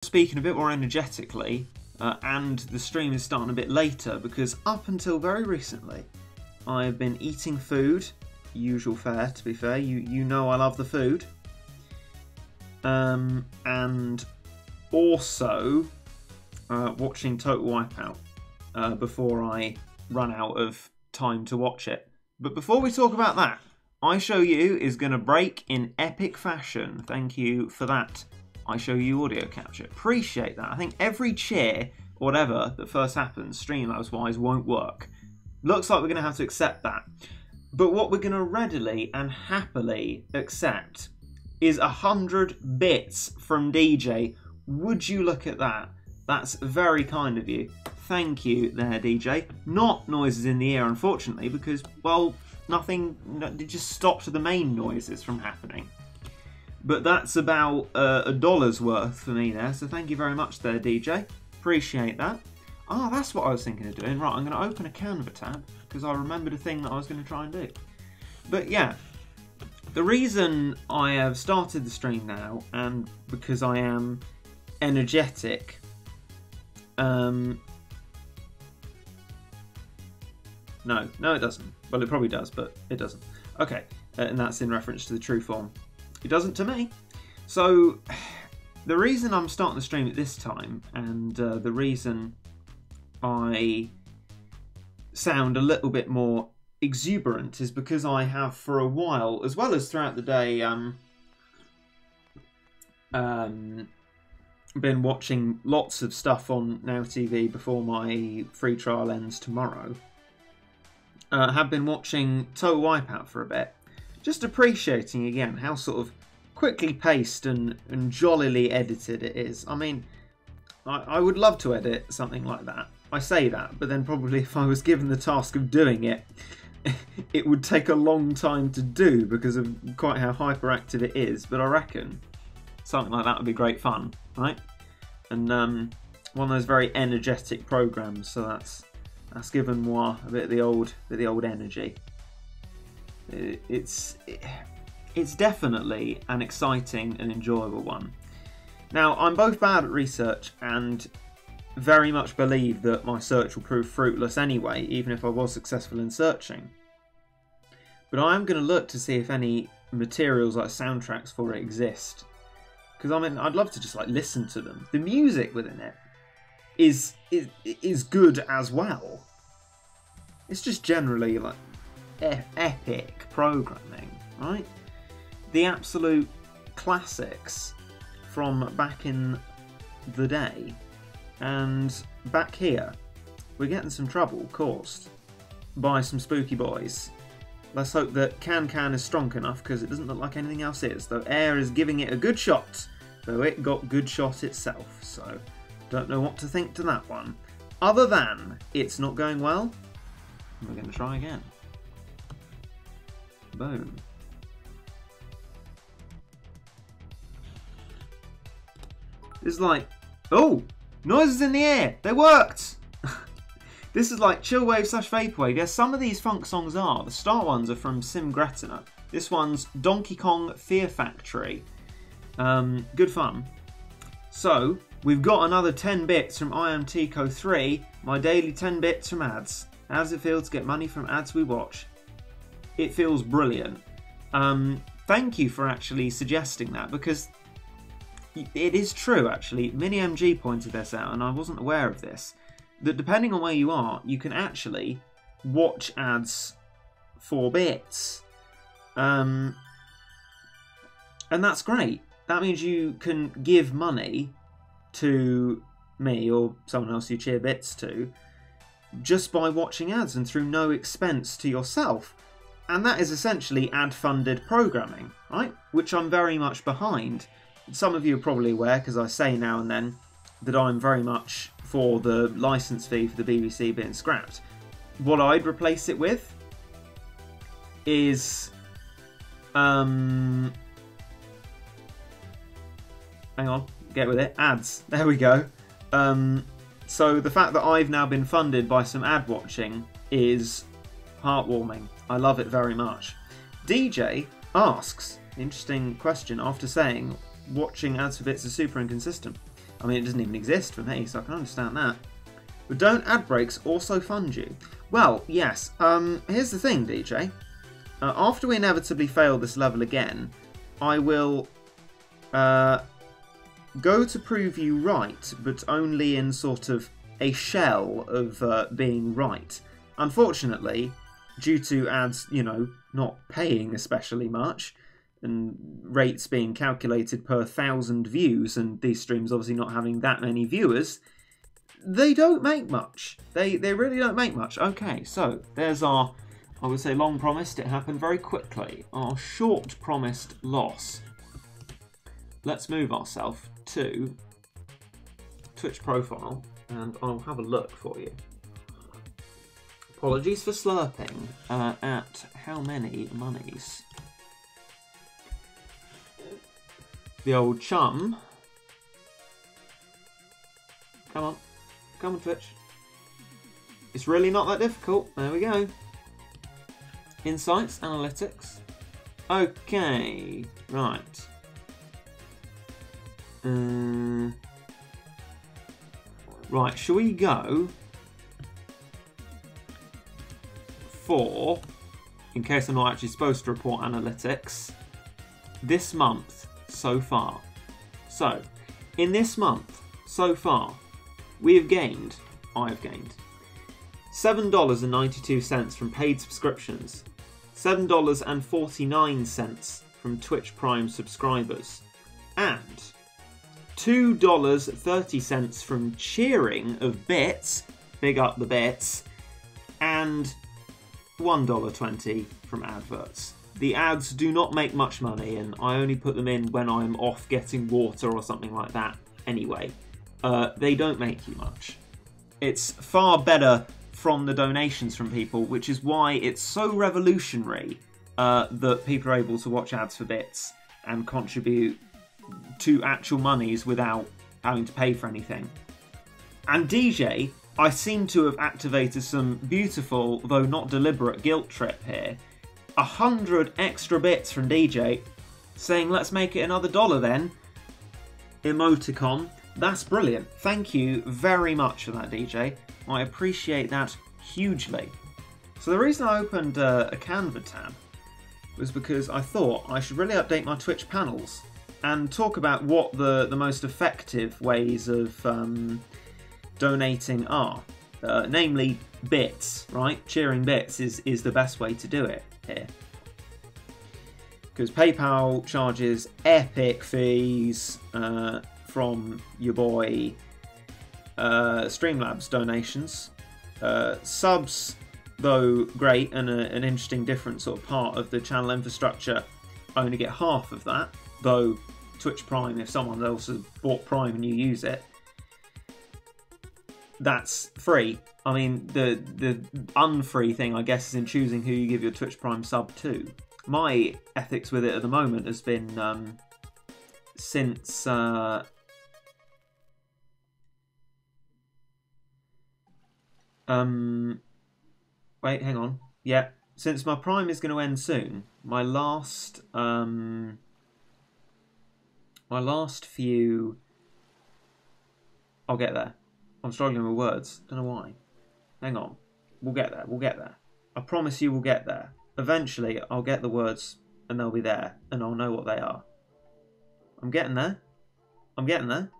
speaking a bit more energetically, and the stream is starting a bit later because up until very recently I've been eating food, usual fare to be fair, you know I love the food, and also watching Total Wipeout before I run out of time to watch it. But before we talk about that, I Show You is going to break in epic fashion. Thank you for that, I Show You audio capture. Appreciate that. I think every cheer or whatever that first happens, Streamlabs wise, won't work. Looks like we're going to have to accept that. But what we're going to readily and happily accept is 100 bits from DJ. Would you look at that? That's very kind of you. Thank you there, DJ. Not noises in the ear, unfortunately, because, well, nothing, it just stopped the main noises from happening. But that's about $1 worth for me there, so thank you very much there, DJ. Appreciate that. Ah, that's what I was thinking of doing. Right, I'm going to open a Canva tab, because I remembered a thing that I was going to try and do. But yeah, the reason I have started the stream now, and because I am energetic, no, it doesn't. Well, it probably does, but it doesn't. Okay, and that's in reference to the true form. It doesn't to me. So, the reason I'm starting the stream at this time, and the reason I sound a little bit more exuberant, is because I have for a while, as well as throughout the day, been watching lots of stuff on Now TV before my free trial ends tomorrow. Have been watching Total Wipeout for a bit, just appreciating again how sort of quickly paced and jollily edited it is. I mean, I would love to edit something like that. I say that, but then probably if I was given the task of doing it, it would take a long time to do because of quite how hyperactive it is. But I reckon something like that would be great fun, right? And one of those very energetic programs, so that's given moi a bit of the old energy. It's definitely an exciting and enjoyable one. Now, I'm both bad at research and very much believe that my search will prove fruitless anyway, even if I was successful in searching. But I am going to look to see if any materials like soundtracks for it exist. Because I mean, I'd love to just like listen to them. The music within it is good as well. It's just generally like epic programming, right? The absolute classics from back in the day. And back here, we're getting some trouble caused by some spooky boys. Let's hope that Can is strong enough, because it doesn't look like anything else is, though Air is giving it a good shot, though it got good shot itself, so don't know what to think to that one. Other than it's not going well, we're going to try again. Boom. It's like, oh, noises in the air, they worked! This is like Chillwave / Vaporwave. Yes, some of these funk songs are. The start ones are from Sim Gretina. This one's Donkey Kong Fear Factory. Good fun. So, we've got another 10 bits from I Am Tico 3, my daily 10 bits from ads. How does it feel to get money from ads we watch? It feels brilliant. Thank you for actually suggesting that, because it is true actually. Mini MG pointed this out and I wasn't aware of this. That depending on where you are, you can actually watch ads for bits. And that's great. That means you can give money to me or someone else you cheer bits to just by watching ads and through no expense to yourself. And that is essentially ad-funded programming, right? Which I'm very much behind. Some of you are probably aware, because I say now and then, that I'm very much for the licence fee for the BBC being scrapped. What I'd replace it with is... hang on, get with it. Ads. There we go. So the fact that I've now been funded by some ad watching is heartwarming. I love it very much. DJ asks, interesting question, after saying watching ads for bits is super inconsistent. I mean, it doesn't even exist for me, so I can understand that. But don't ad breaks also fund you? Well, yes. Here's the thing, DJ. After we inevitably fail this level again, I will go to prove you right, but only in sort of a shell of being right. Unfortunately, due to ads, you know, not paying especially much, and rates being calculated per 1,000 views, and these streams obviously not having that many viewers, they don't make much. They really don't make much. Okay, so there's our, I would say, long promised. It happened very quickly. Our short promised loss. Let's move ourselves to Twitch profile, and I'll have a look for you. Apologies for slurping. At how many monies? The old chum. Come on. Come on, Twitch. It's really not that difficult. There we go. Insights, analytics. Okay. Right. Right, shall we go for, in case I'm not actually supposed to report analytics, this month so far. So, in this month so far, I've gained $7.92 from paid subscriptions, $7.49 from Twitch Prime subscribers, and $2.30 from cheering of bits, big up the bits, and $1.20 from adverts. The ads do not make much money, and I only put them in when I'm off getting water or something like that anyway. They don't make you much. It's far better from the donations from people, which is why it's so revolutionary that people are able to watch ads for bits and contribute to actual monies without having to pay for anything. And DJ, I seem to have activated some beautiful, though not deliberate, guilt trip here. 100 extra bits from DJ saying, let's make it another $1 then. Emoticon. That's brilliant. Thank you very much for that, DJ. I appreciate that hugely. So the reason I opened a Canva tab was because I thought I should really update my Twitch panels and talk about what the most effective ways of donating are. Namely, bits, right? Cheering bits is the best way to do it here. Because PayPal charges epic fees from your boy Streamlabs donations. Subs, though great and an interesting different sort of part of the channel infrastructure, I only get half of that, though Twitch Prime, if someone else has bought Prime and you use it, that's free. I mean, the unfree thing, I guess, is in choosing who you give your Twitch Prime sub to. My ethics with it at the moment has been since wait, hang on. Yeah, since my Prime is going to end soon, my last few, I'll get there. I'm struggling with words. Don't know why. Hang on. We'll get there. We'll get there. I promise you we'll get there. Eventually, I'll get the words and they'll be there and I'll know what they are. I'm getting there. I'm getting there.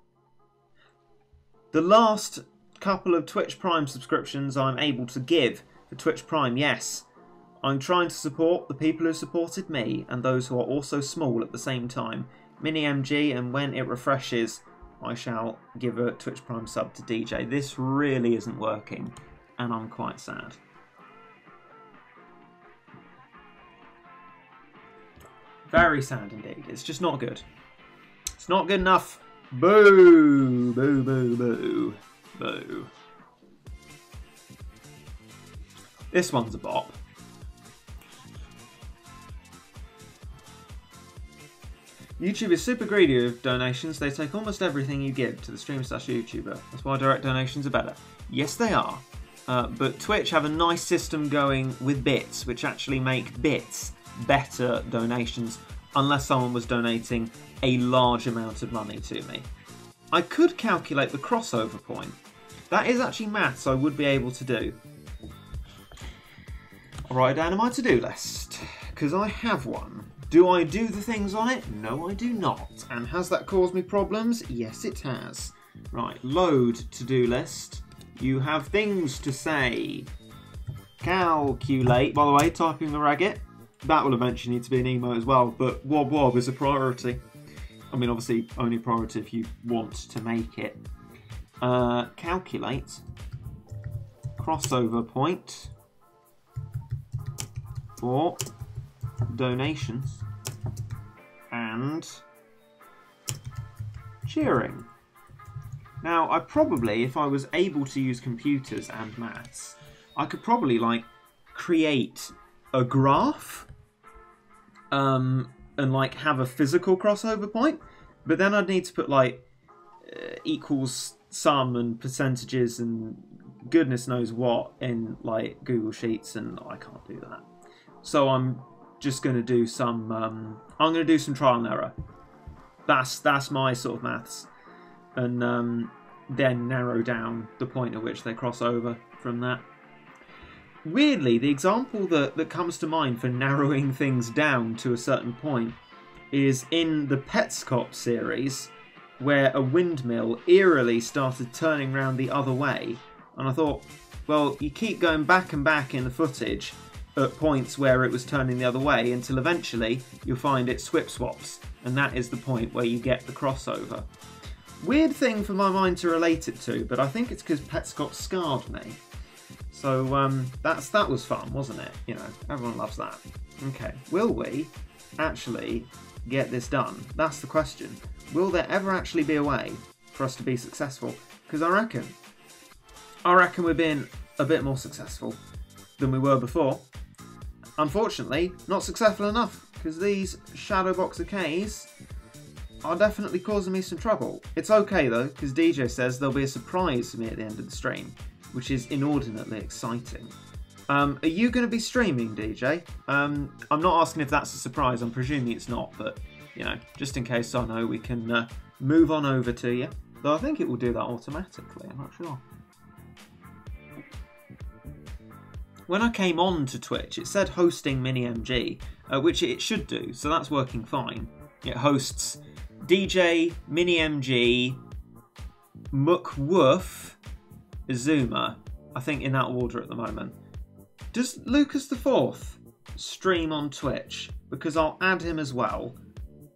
The last couple of Twitch Prime subscriptions I'm able to give for Twitch Prime, yes. I'm trying to support the people who supported me and those who are also small at the same time. Mini MG, and when it refreshes, I shall give a Twitch Prime sub to DJ. This really isn't working, and I'm quite sad. Very sad indeed. It's just not good. It's not good enough. Boo! Boo, boo, boo. Boo. This one's a bop. YouTube is super greedy with donations. They take almost everything you give to the stream/YouTuber. That's why direct donations are better. Yes, they are. But Twitch have a nice system going with bits, which actually make bits better donations, unless someone was donating a large amount of money to me. I could calculate the crossover point. That is actually maths I would be able to do. I'll write it down on my to-do list, because I have one. Do I do the things on it? No, I do not. And has that caused me problems? Yes, it has. Right, load to-do list. You have things to say. Calculate. By the way, typing the ragged. That will eventually need to be an emote as well, but wob wob is a priority. I mean, obviously, only priority if you want to make it. Calculate crossover point for donations and cheering. Now, I probably, if I was able to use computers and maths, I could probably, like, create a graph and like have a physical crossover point, but then I'd need to put like equals sum and percentages and goodness knows what in like Google Sheets, and I can't do that. So I'm just going to do some I'm going to do some trial and error. That's my sort of maths, and then narrow down the point at which they cross over from that. Weirdly, the example that comes to mind for narrowing things down to a certain point is in the Petscop series, where a windmill eerily started turning round the other way. And I thought, well, you keep going back and back in the footage at points where it was turning the other way until eventually you'll find it swip swaps. And that is the point where you get the crossover. Weird thing for my mind to relate it to, but I think it's because Petscop scarred me. So that was fun, wasn't it? You know, everyone loves that. Okay, will we actually get this done? That's the question. Will there ever actually be a way for us to be successful? Because I reckon we're being a bit more successful than we were before. Unfortunately, not successful enough, because these shadow boxer Ks are definitely causing me some trouble. It's okay though, because DJ says there'll be a surprise for me at the end of the stream, which is inordinately exciting. Are you going to be streaming, DJ? I'm not asking if that's a surprise, I'm presuming it's not, but, you know, just in case I know, we can move on over to you. Though I think it will do that automatically, I'm not sure. When I came on to Twitch, it said hosting MiniMG, which it should do, so that's working fine. It hosts DJ, MiniMG, Mukwof, Azuma, I think in that order at the moment. Does Lucas the Fourth stream on Twitch? Because I'll add him as well,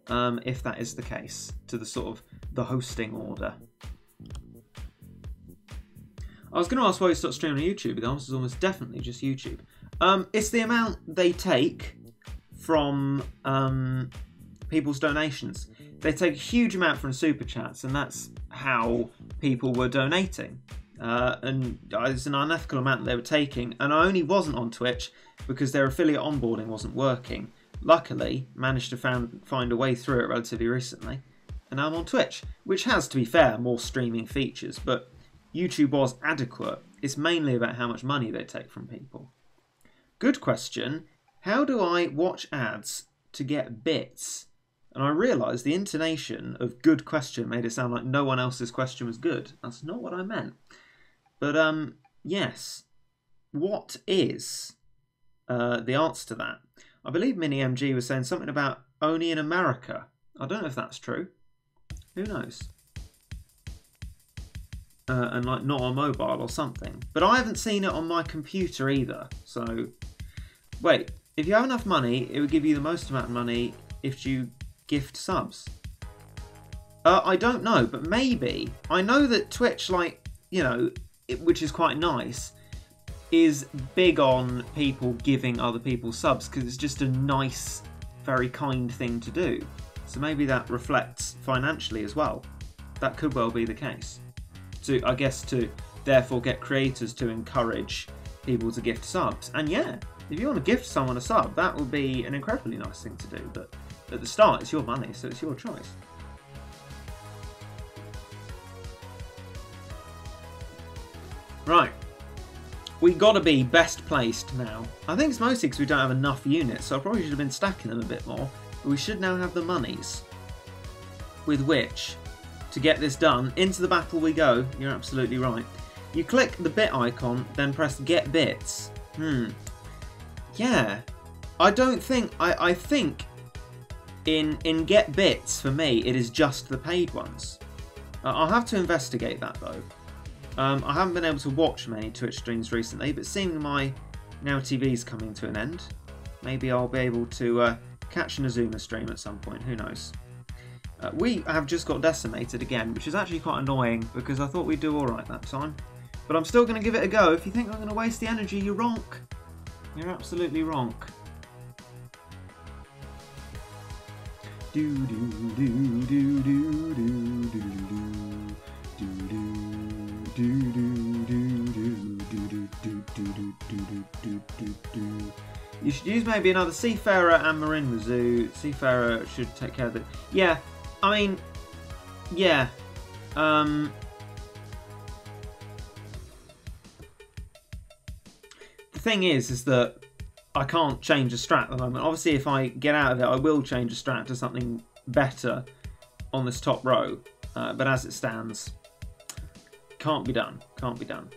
if that is the case, to the sort of the hosting order. I was going to ask why you stopped streaming on YouTube, but the answer is almost definitely just YouTube. It's the amount they take from people's donations. They take a huge amount from super chats, and that's how people were donating. And it's an unethical amount they were taking, and I only wasn't on Twitch because their affiliate onboarding wasn't working. Luckily, managed to find a way through it relatively recently, and now I'm on Twitch, which has, to be fair, more streaming features, but YouTube was adequate. It's mainly about how much money they take from people. Good question. How do I watch ads to get bits? And I realised the intonation of good question made it sound like no one else's question was good. That's not what I meant. But, yes. What is the answer to that? I believe MiniMG was saying something about only in America. I don't know if that's true. Who knows? And like not on mobile or something. But I haven't seen it on my computer either. So, wait. If you have enough money, it would give you the most amount of money if you gift subs. I don't know, but maybe. I know that Twitch, like, you know, which is quite nice, is big on people giving other people subs because it's just a nice, very kind thing to do. So maybe that reflects financially as well. That could well be the case. I guess to therefore get creators to encourage people to gift subs. And yeah, if you want to gift someone a sub, that would be an incredibly nice thing to do. But at the start, it's your money, so it's your choice. Right. We got to be best placed now. I think it's mostly because we don't have enough units, so I probably should have been stacking them a bit more. But we should now have the monies with which to get this done. Into the battle we go. You're absolutely right. You click the bit icon, then press get bits. Yeah. I don't think... I think in get bits, for me, it is just the paid ones. I'll have to investigate that, though. I haven't been able to watch many Twitch streams recently, but seeing my Now TV's coming to an end, maybe I'll be able to catch an Azuma stream at some point. Who knows? We have just got decimated again, which is actually quite annoying because I thought we'd do alright that time. But I'm still going to give it a go. If you think I'm going to waste the energy, you're wrong. You're absolutely wrong. You should use maybe another Seafarer and Marine Mizzou. Seafarer should take care of it. Yeah, I mean, yeah. The thing is that I can't change a strat at the moment. Obviously, if I get out of it, I will change a strat to something better on this top row. But as it stands, can't be done. Can't be done.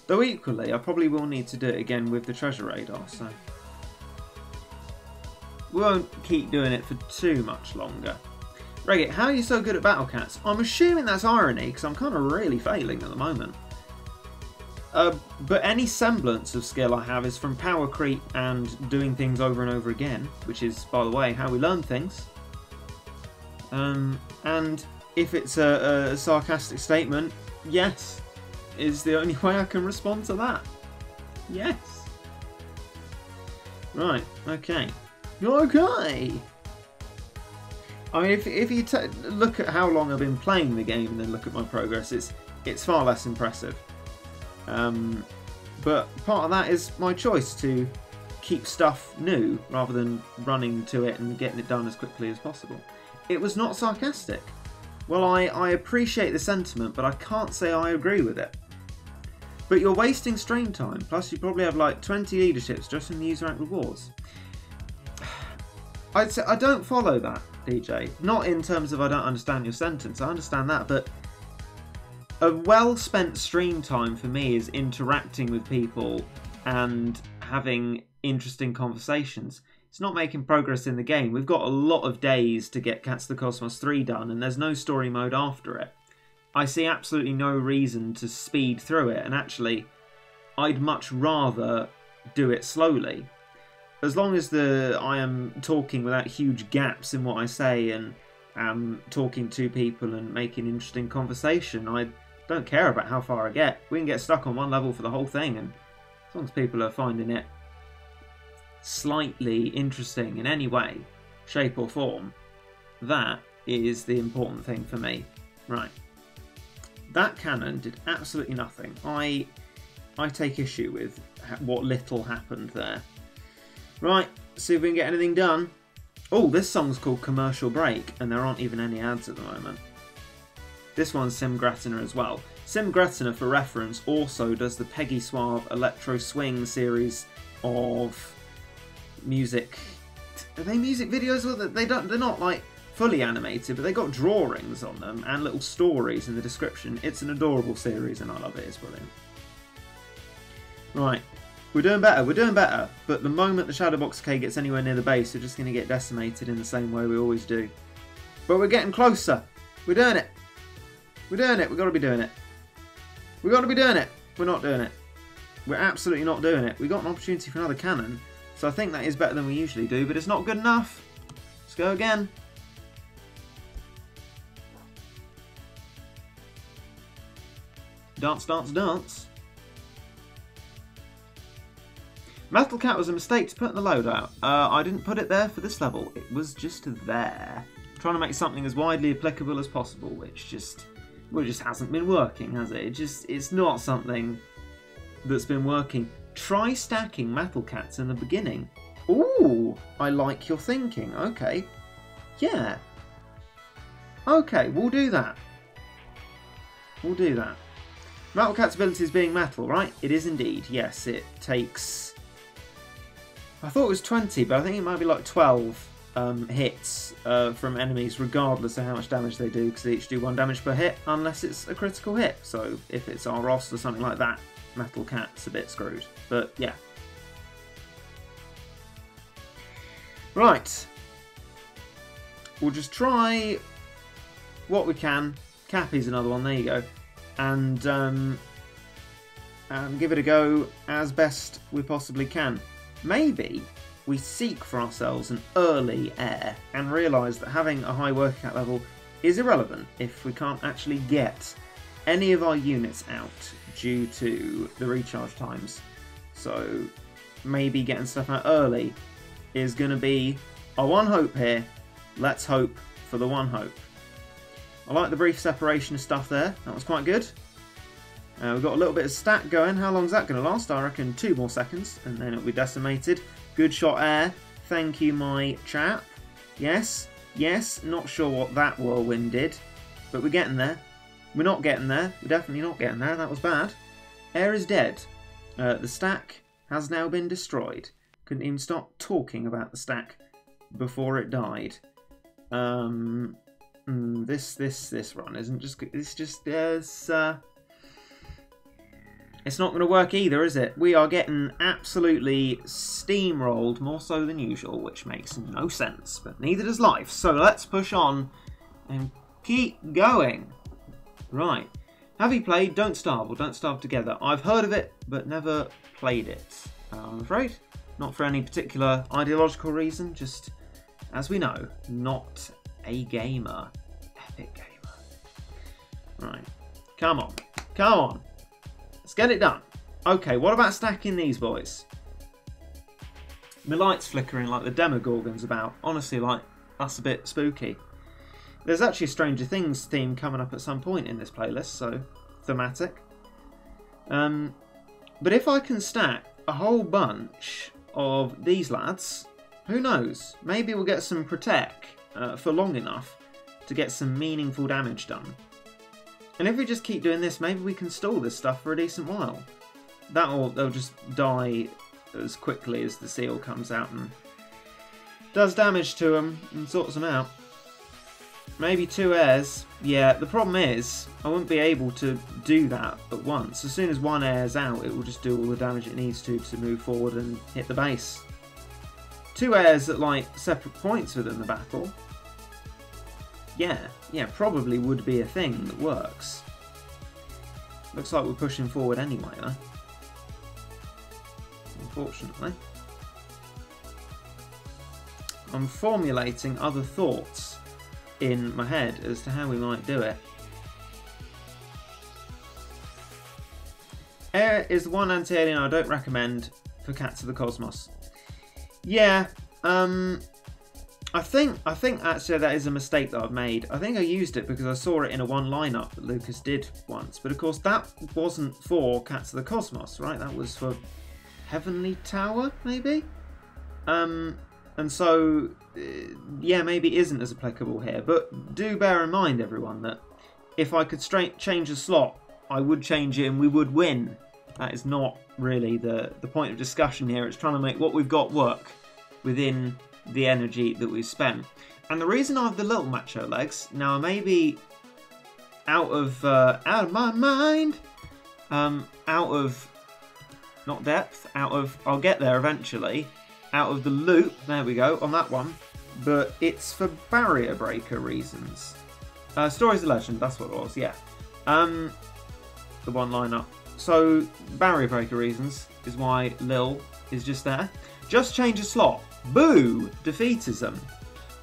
Though equally, I probably will need to do it again with the treasure radar, so we won't keep doing it for too much longer. Reggie, how are you so good at battle cats? I'm assuming that's irony, because I'm kind of really failing at the moment. But any semblance of skill I have is from power creep and doing things over and over again, which is, by the way, how we learn things. And if it's a sarcastic statement, yes, is the only way I can respond to that. Yes. Right, okay. Okay! I mean, if you look at how long I've been playing the game and then look at my progress, it's far less impressive. But part of that is my choice to keep stuff new rather than running to it and getting it done as quickly as possible. It was not sarcastic. Well, I appreciate the sentiment, but I can't say I agree with it. But you're wasting stream time, plus you probably have like 20 leaderships just from the user rank rewards. I'd say I don't follow that, DJ. Not in terms of I don't understand your sentence, I understand that, but a well-spent stream time for me is interacting with people and having interesting conversations. It's not making progress in the game. We've got a lot of days to get Cats of the Cosmos 3 done, and there's no story mode after it. I see absolutely no reason to speed through it, and actually, I'd much rather do it slowly. As long as I am talking without huge gaps in what I say and am talking to people and making interesting conversation, I don't care about how far I get. We can get stuck on one level for the whole thing, and as long as people are finding it slightly interesting in any way, shape or form, that is the important thing for me. Right. That cannon did absolutely nothing. I take issue with what little happened there. Right, see if we can get anything done. Oh, this song's called Commercial Break, and there aren't even any ads at the moment. This one's Sim Gratiner as well. Sim Gratiner, for reference, also does the Peggy Suave Electro Swing series of music. Are they music videos? They're not like fully animated, but they got drawings on them and little stories in the description. It's an adorable series, and I love it. It's brilliant. Right. We're doing better, but the moment the Shadowbox K gets anywhere near the base, we're just going to get decimated in the same way we always do. But we're getting closer. We're doing it. We're doing it. We've got to be doing it. We've got to be doing it. We're not doing it. We're absolutely not doing it. We got an opportunity for another cannon, so I think that is better than we usually do, but it's not good enough. Let's go again. Dance, dance, dance. Metal Cat was a mistake to put in the loadout. I didn't put it there for this level. It was just there. Trying to make something as widely applicable as possible, which just hasn't been working, has it? It's not something that's been working. Try stacking Metal Cats in the beginning. Ooh, I like your thinking. Okay. Yeah. Okay, we'll do that. We'll do that. Metal Cat's ability is being metal, right? It is indeed. Yes, it takes... I thought it was 20, but I think it might be like 12 hits from enemies, regardless of how much damage they do, because they each do 1 damage per hit, unless it's a critical hit. So if it's our Ross or something like that, Metal Cat's a bit screwed. But yeah. Right. We'll just try what we can. Cappy's another one, there you go. And give it a go as best we possibly can. Maybe we seek for ourselves an early air and realise that having a high working cap level is irrelevant if we can't actually get any of our units out due to the recharge times. So maybe getting stuff out early is going to be our one hope here. Let's hope for the one hope. I like the brief separation of stuff there. That was quite good. We've got a little bit of stack going. How long is that going to last? I reckon 2 more seconds and then it'll be decimated. Good shot air. Thank you, my chap. Yes, yes. Not sure what that whirlwind did, but we're getting there. We're not getting there. We're definitely not getting there. That was bad. Air is dead. The stack has now been destroyed. Couldn't even stop talking about the stack before it died. This run isn't just. It's just. It's not going to work either, is it? We are getting absolutely steamrolled, more so than usual, which makes no sense, but neither does life. So let's push on and keep going. Right. Have you played Don't Starve or Don't Starve Together? I've heard of it, but never played it, I'm afraid. Not for any particular ideological reason, just, as we know, not a gamer. Epic gamer. Right. Come on. Come on. Let's get it done. Okay, what about stacking these boys? My light's flickering like the Demogorgon's about. Honestly, like, that's a bit spooky. There's actually a Stranger Things theme coming up at some point in this playlist, so thematic. But if I can stack a whole bunch of these lads, who knows? Maybe we'll get some Protect for long enough to get some meaningful damage done. And if we just keep doing this, maybe we can stall this stuff for a decent while. They'll just die as quickly as the seal comes out and does damage to them and sorts them out. Maybe 2 airs. Yeah, the problem is I wouldn't be able to do that at once. As soon as 1 air's out, it will just do all the damage it needs to move forward and hit the base. 2 airs at like separate points within the battle. Yeah, probably would be a thing that works. Looks like we're pushing forward anyway, though. Unfortunately. I'm formulating other thoughts in my head as to how we might do it. Air is the one anti-alien I don't recommend for Cats of the Cosmos. Yeah, I think actually that is a mistake that I've made. I think I used it because I saw it in a one lineup that Lucas did once. But of course that wasn't for Cats of the Cosmos, right? That was for Heavenly Tower, maybe? And so, yeah, maybe it isn't as applicable here. But do bear in mind, everyone, that if I could change the slot, I would change it and we would win. That is not really the point of discussion here. It's trying to make what we've got work within the energy that we've spent. And the reason I have the little macho legs, now I may be out of my mind, out of, not depth, out of, I'll get there eventually, out of the loop, there we go, on that one, but it's for barrier breaker reasons. Stories of Legend, that's what it was, yeah. The one lineup. So, barrier breaker reasons is why Lil is just there. Just change a slot. Boo! Defeatism.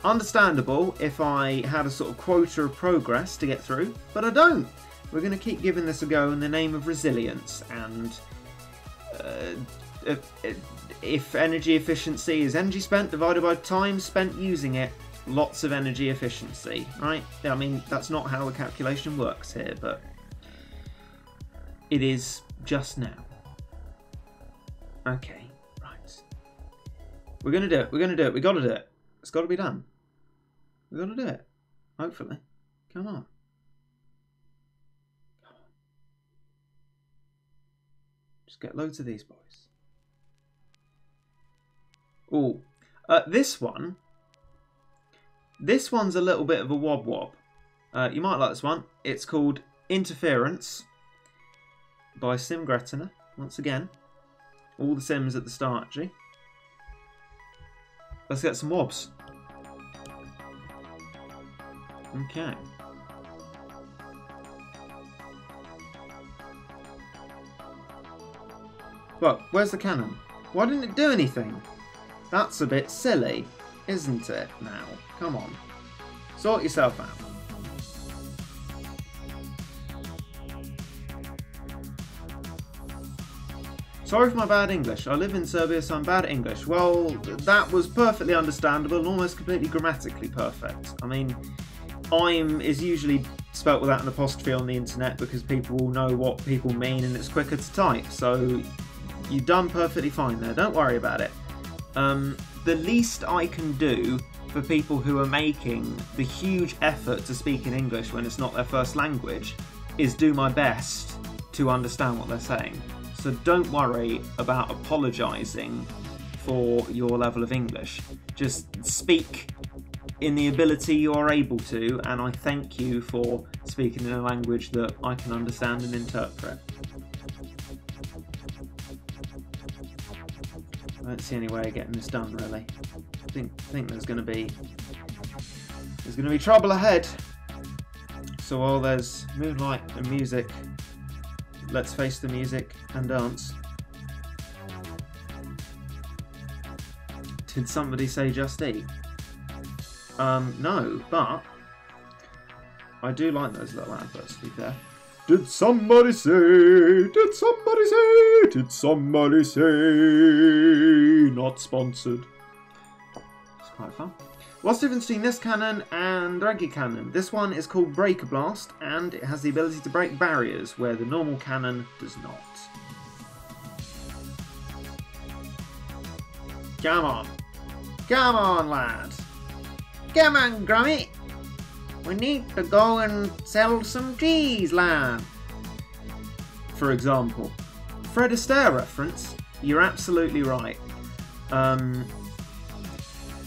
Understandable if I had a sort of quota of progress to get through, but I don't. We're going to keep giving this a go in the name of resilience, and if energy efficiency is energy spent divided by time spent using it, lots of energy efficiency, right? I mean, that's not how the calculation works here, but it is just now. Okay. We're going to do it. We're going to do it. We've got to do it. It's got to be done. We've got to do it. Hopefully. Come on. Come on. Just get loads of these boys. Oh, this one This one's a little bit of a wob-wob. You might like this one. It's called Interference by Sim Gretiner. Once again, all the Sims at the start, actually. Let's get some wobs. Okay. Well, where's the cannon? Why didn't it do anything? That's a bit silly, isn't it now? Come on. Sort yourself out. Sorry for my bad English. I live in Serbia, so I'm bad at English. Well, that was perfectly understandable and almost completely grammatically perfect. I mean, I'm is usually spelt without an apostrophe on the internet because people will know what people mean and it's quicker to type. So you've done perfectly fine there. Don't worry about it. The least I can do for people who are making the huge effort to speak in English when it's not their first language is do my best to understand what they're saying. So don't worry about apologising for your level of English. Just speak in the ability you are able to, and I thank you for speaking in a language that I can understand and interpret. I don't see any way of getting this done, really. I think there's going to be trouble ahead. So while there's moonlight and music, let's face the music and dance. Did somebody say just eat? No, but I do like those little adverts, to be fair. Did somebody say? Did somebody say? Did somebody say? Not sponsored. It's quite fun. What's the difference between this cannon and the regular cannon? This one is called Breaker Blast, and it has the ability to break barriers, where the normal cannon does not. Come on. Come on, lad. Come on, Grummy. We need to go and sell some cheese, lad. For example. Fred Astaire reference? You're absolutely right.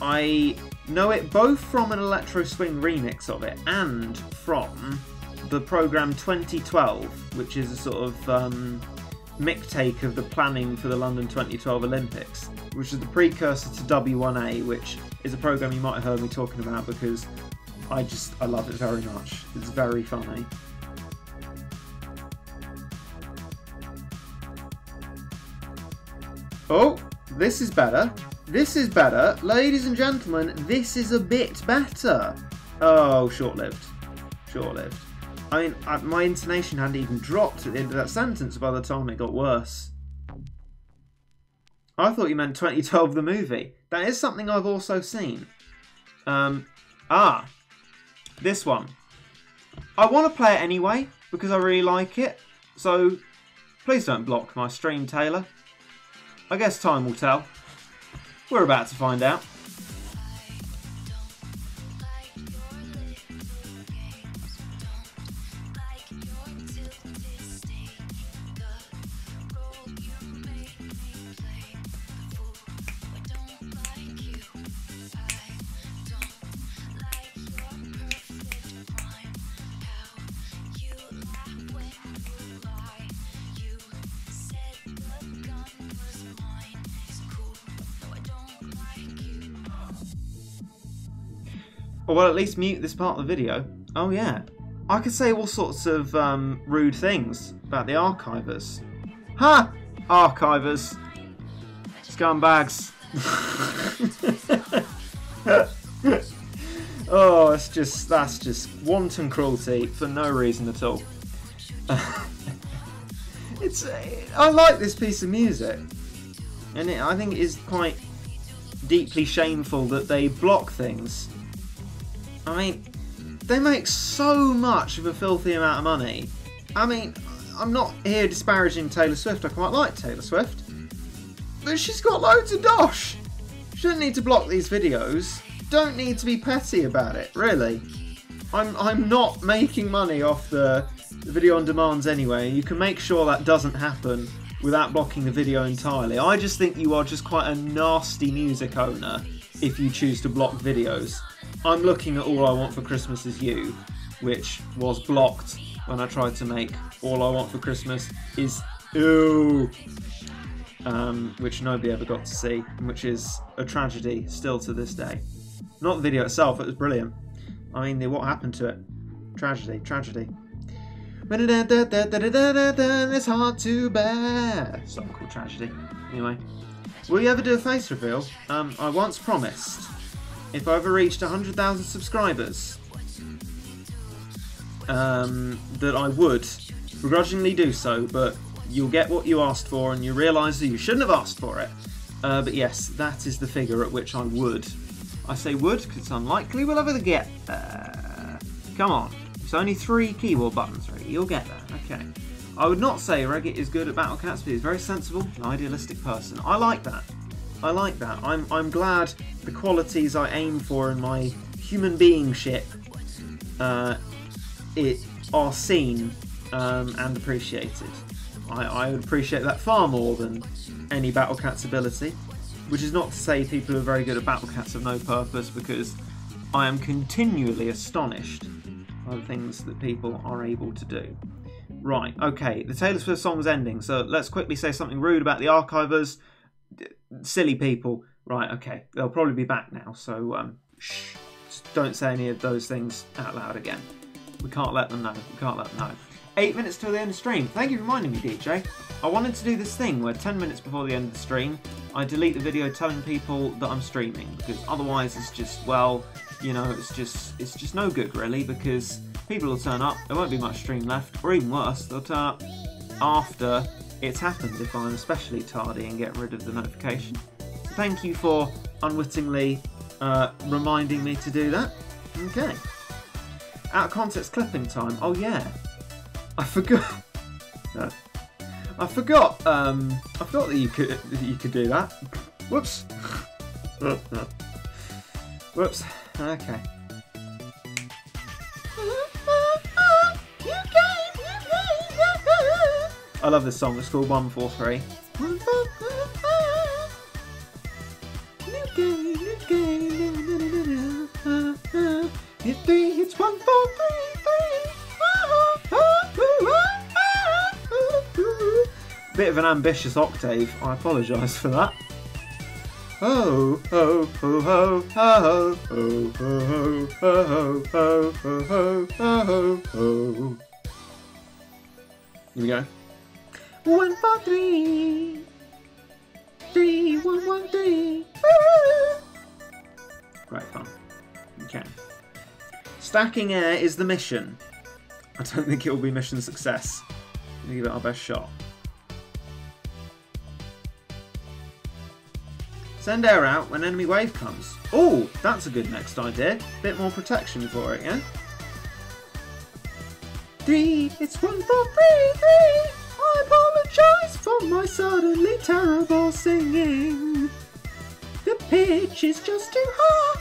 I know it both from an Electro Swing remix of it and from the programme 2012, which is a sort of mictake of the planning for the London 2012 Olympics, which is the precursor to W1A, which is a programme you might have heard me talking about because I love it very much. It's very funny. Oh, this is better. This is better. Ladies and gentlemen, this is a bit better. Oh, short-lived. Short-lived. I mean, my intonation hadn't even dropped at the end of that sentence by the time it got worse. I thought you meant 2012 the movie. That is something I've also seen. This one. I want to play it anyway, because I really like it. So, please don't block my stream, Taylor. I guess time will tell. We're about to find out. Or well, at least mute this part of the video. Oh yeah. I could say all sorts of rude things about the archivers. Ha! Archivers. Scumbags. Oh, that's just wanton cruelty for no reason at all. I like this piece of music. And I think it is quite deeply shameful that they block things. I mean, they make so much of a filthy amount of money. I mean, I'm not here disparaging Taylor Swift. I quite like Taylor Swift. But she's got loads of dosh. She doesn't need to block these videos. Don't need to be petty about it, really. I'm not making money off the video on demands anyway. You can make sure that doesn't happen without blocking the video entirely. I just think you are just quite a nasty music owner if you choose to block videos. I'm looking at All I Want for Christmas Is You, which was blocked when I tried to make All I Want for Christmas Is Ew, which nobody ever got to see, which is a tragedy still to this day. Not the video itself, it was brilliant. I mean, what happened to it? Tragedy, tragedy. It's hard to bear. Something called Tragedy. Anyway, will you ever do a face reveal? I once promised, if I ever reached 100,000 subscribers, that I would begrudgingly do so, but you'll get what you asked for and you realise that you shouldn't have asked for it. But yes, that is the figure at which I would. I say would because it's unlikely we'll ever get there. Come on. It's only 3 keyboard buttons, Reggie. You'll get there. Okay. I would not say Reggie is good at Battle Cats, but he's very sensible, an idealistic person. I like that. I like that. I'm glad the qualities I aim for in my human being ship are seen and appreciated. I would appreciate that far more than any Battle Cats ability, which is not to say people who are very good at Battle Cats have no purpose, because I am continually astonished by the things that people are able to do. Right, okay, the Taylor Swift song was ending, so let's quickly say something rude about the archivers. Silly people. Right, okay, they'll probably be back now, so shh, just don't say any of those things out loud again. We can't let them know, we can't let them know. 8 minutes till the end of the stream. Thank you for reminding me, DJ. I wanted to do this thing where 10 minutes before the end of the stream, I delete the video telling people that I'm streaming, because otherwise it's just, well, you know, it's just no good really, because people will turn up, there won't be much stream left, or even worse, they'll turn up after it's happened if I'm especially tardy and get rid of the notification. So thank you for unwittingly reminding me to do that. Okay. Out of context clipping time. Oh yeah. I forgot. No. I forgot that you could do that. Whoops. Whoops. Okay. I love this song. It's called 143. 143. It's 143. Bit of an ambitious octave. I apologise for that. Oh, oh, oh, oh, oh, oh, oh, oh, oh, oh, oh, oh. Here we go. 1, 4, 3, 3, 1, 1, 3. Great fun. Okay. Stacking air is the mission. I don't think it will be mission success. We'll give it our best shot. Send air out when enemy wave comes. Oh, that's a good next idea. Bit more protection for it, yeah? 3, it's 1, 4, 3, 3. I apologise for my suddenly terrible singing. The pitch is just too high.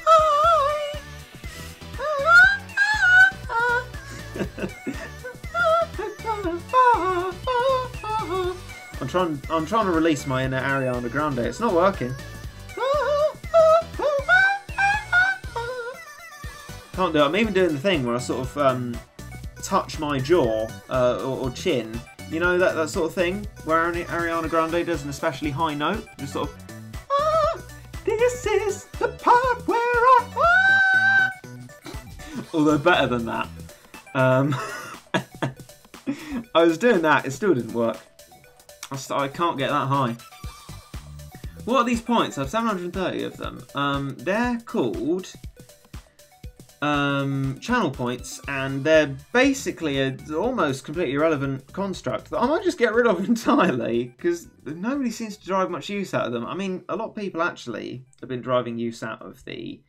I'm trying to release my inner Ariana Grande. It's not working. Can't do it. I'm even doing the thing where I sort of touch my jaw or chin. You know, that sort of thing where Ariana Grande does an especially high note. Just sort of, this is the part where I... Although better than that. I was doing that, it still didn't work. I can't get that high. What are these points? I have 730 of them. They're called channel points, and they're basically an almost completely irrelevant construct that I might just get rid of entirely, because nobody seems to drive much use out of them. I mean, a lot of people actually have been driving use out of the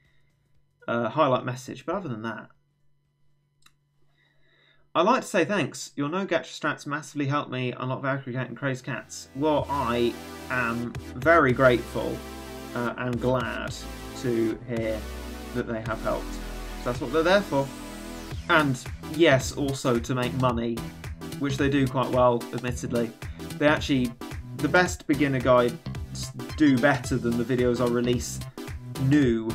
highlight message, but other than that, I'd like to say thanks. Your no gacha strats massively helped me unlock Valkyrie Cat and Crazed Cats. Well, I am very grateful and glad to hear that they have helped. So that's what they're there for. And yes, also to make money, which they do quite well, admittedly. They actually, the best beginner guides do better than the videos I release new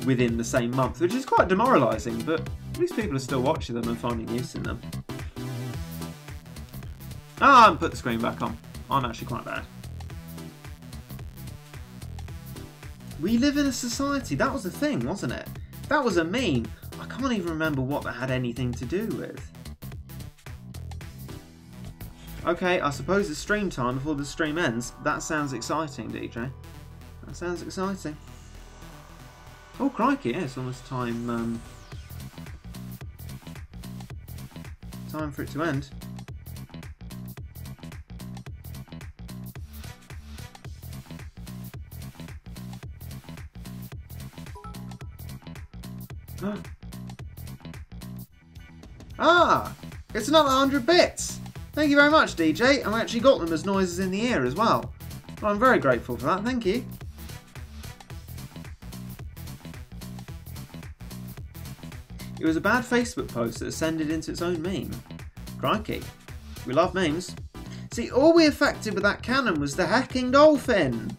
within the same month, which is quite demoralising, but at least people are still watching them and finding use in them. Ah, and put the screen back on. I'm actually quite bad. We live in a society. That was a thing, wasn't it? That was a meme. I can't even remember what that had anything to do with. Okay, I suppose it's stream time before the stream ends. That sounds exciting, DJ. That sounds exciting. Oh, crikey, yeah, it's almost time, time for it to end. Ah! It's another 100 bits! Thank you very much, DJ, and I actually got them as noises in the ear as well. Well, I'm very grateful for that, thank you. It was a bad Facebook post that ascended into its own meme. Crikey. We love memes. See, all we affected with that cannon was the hecking dolphin.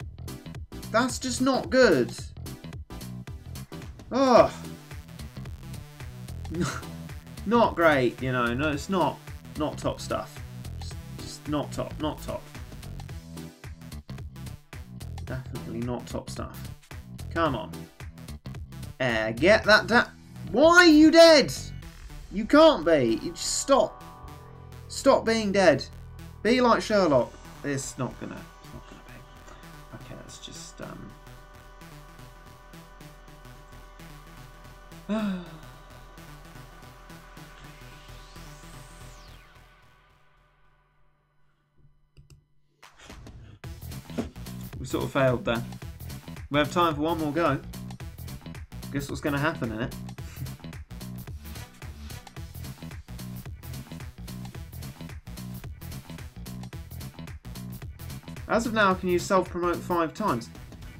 That's just not good. Oh. Not great, you know. No, it's not top stuff. Just not top, not top. Definitely not top stuff. Come on. Get that down. Why are you dead? You can't be. You just stop. Stop being dead. Be like Sherlock. It's not gonna be. Okay, let's just we sort of failed there. We have time for one more go. Guess what's going to happen in it? As of now, I can use self-promote 5 times.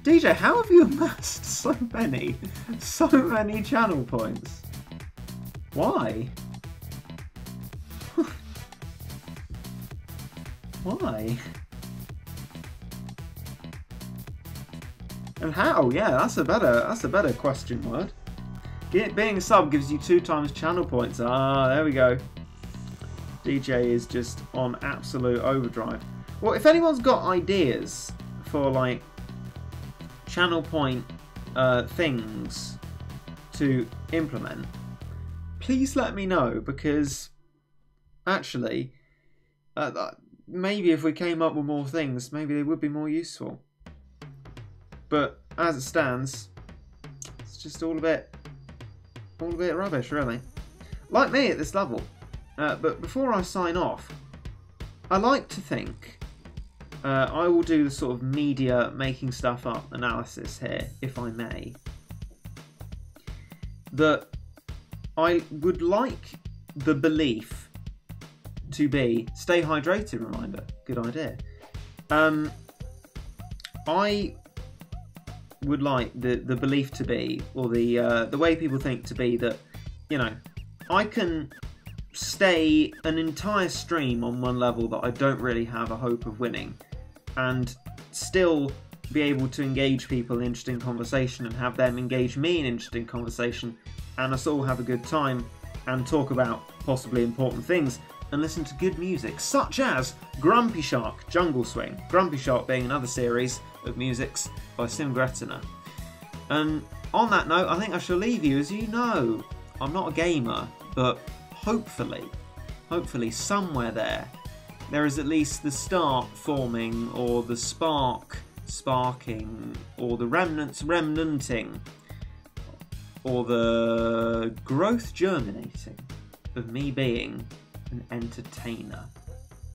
DJ, how have you amassed so many channel points? Why? Why? And how? Yeah, that's a better question word. Being a sub gives you 2 times channel points. Ah, there we go. DJ is just on absolute overdrive. Well, if anyone's got ideas for like channel point things to implement, please let me know, because actually maybe if we came up with more things, maybe they would be more useful. But as it stands, it's just all a bit rubbish, really. Like me at this level. But before I sign off, I like to think I will do the sort of media making stuff up analysis here, if I may. That I would like the belief to be, stay hydrated reminder, good idea. I would like the belief to be, or the way people think to be, that, you know, I can stay an entire stream on one level that I don't really have a hope of winning, and still be able to engage people in interesting conversation and have them engage me in interesting conversation, and us all have a good time and talk about possibly important things and listen to good music, such as Grumpy Shark Jungle Swing. Grumpy Shark being another series of musics by Sim Gretiner. And on that note, I think I shall leave you. As you know, I'm not a gamer, but hopefully somewhere there is at least the start forming, or the sparking, or the remnanting, or the growth germinating of me being an entertainer.